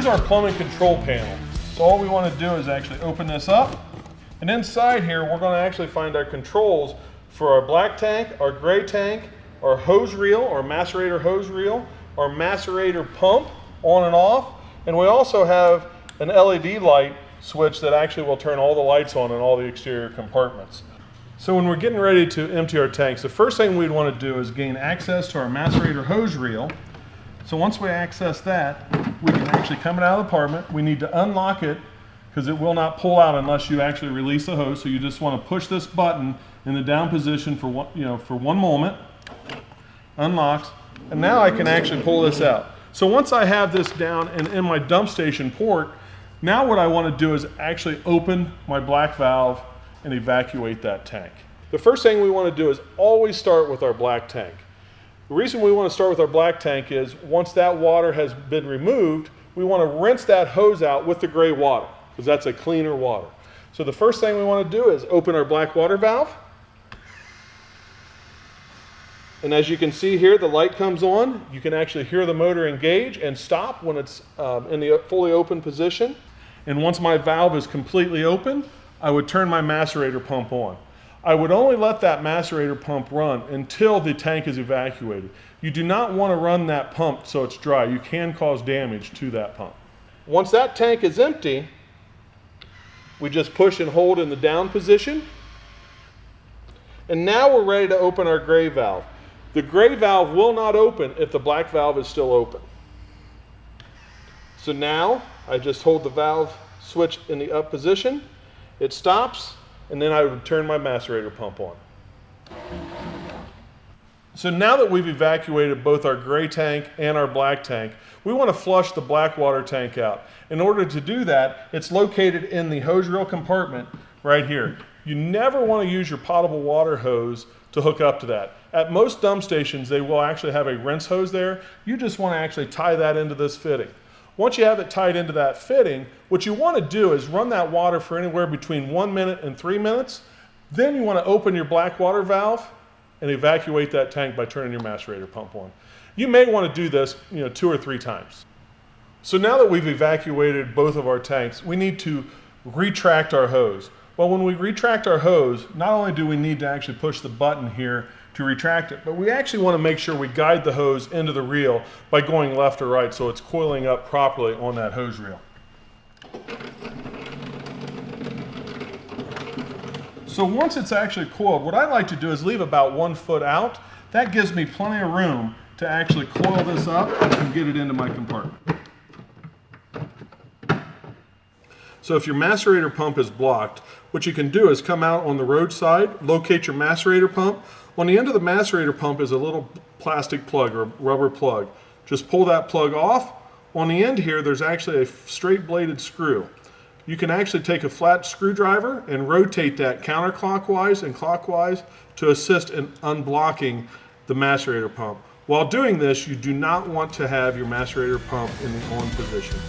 here's our plumbing control panel. So all we want to do is actually open this up, and inside here we're going to actually find our controls for our black tank, our gray tank, our hose reel, our macerator hose reel, our macerator pump on and off, and we also have an LED light switch that actually will turn all the lights on in all the exterior compartments. So when we're getting ready to empty our tanks, the first thing we'd want to do is gain access to our macerator hose reel. So once we access that, we can actually come out of the apartment. We need to unlock it because it will not pull out unless you actually release the hose. So you just want to push this button in the down position for one moment. Unlocks, and now I can actually pull this out. So once I have this down and in my dump station port, now what I want to do is actually open my black valve and evacuate that tank. The first thing we want to do is always start with our black tank. The reason we want to start with our black tank is once that water has been removed, we want to rinse that hose out with the gray water because that's a cleaner water. So the first thing we want to do is open our black water valve. And as you can see here, the light comes on. You can actually hear the motor engage and stop when it's in the fully open position. And once my valve is completely open, I would turn my macerator pump on. I would only let that macerator pump run until the tank is evacuated. You do not want to run that pump so it's dry. You can cause damage to that pump. Once that tank is empty, we just push and hold in the down position. And now we're ready to open our gray valve. The gray valve will not open if the black valve is still open. So now I just hold the valve switch in the up position. It stops, and then I would turn my macerator pump on. So now that we've evacuated both our gray tank and our black tank, we want to flush the black water tank out. In order to do that, it's located in the hose reel compartment right here. You never want to use your potable water hose to hook up to that. At most dump stations, they will actually have a rinse hose there. You just want to actually tie that into this fitting. Once you have it tied into that fitting, what you want to do is run that water for anywhere between 1 minute and 3 minutes. Then you want to open your black water valve and evacuate that tank by turning your macerator pump on. You may want to do this 2 or 3 times. So now that we've evacuated both of our tanks, we need to retract our hose. Well, when we retract our hose, not only do we need to actually push the button here to retract it, but we actually want to make sure we guide the hose into the reel by going left or right so it's coiling up properly on that hose reel. So once it's actually coiled, what I like to do is leave about 1 foot out. That gives me plenty of room to actually coil this up and get it into my compartment. So if your macerator pump is blocked, what you can do is come out on the roadside, locate your macerator pump. On the end of the macerator pump is a little plastic plug or rubber plug. Just pull that plug off. On the end here, there's actually a straight bladed screw. You can actually take a flat screwdriver and rotate that counterclockwise and clockwise to assist in unblocking the macerator pump. While doing this, you do not want to have your macerator pump in the on position.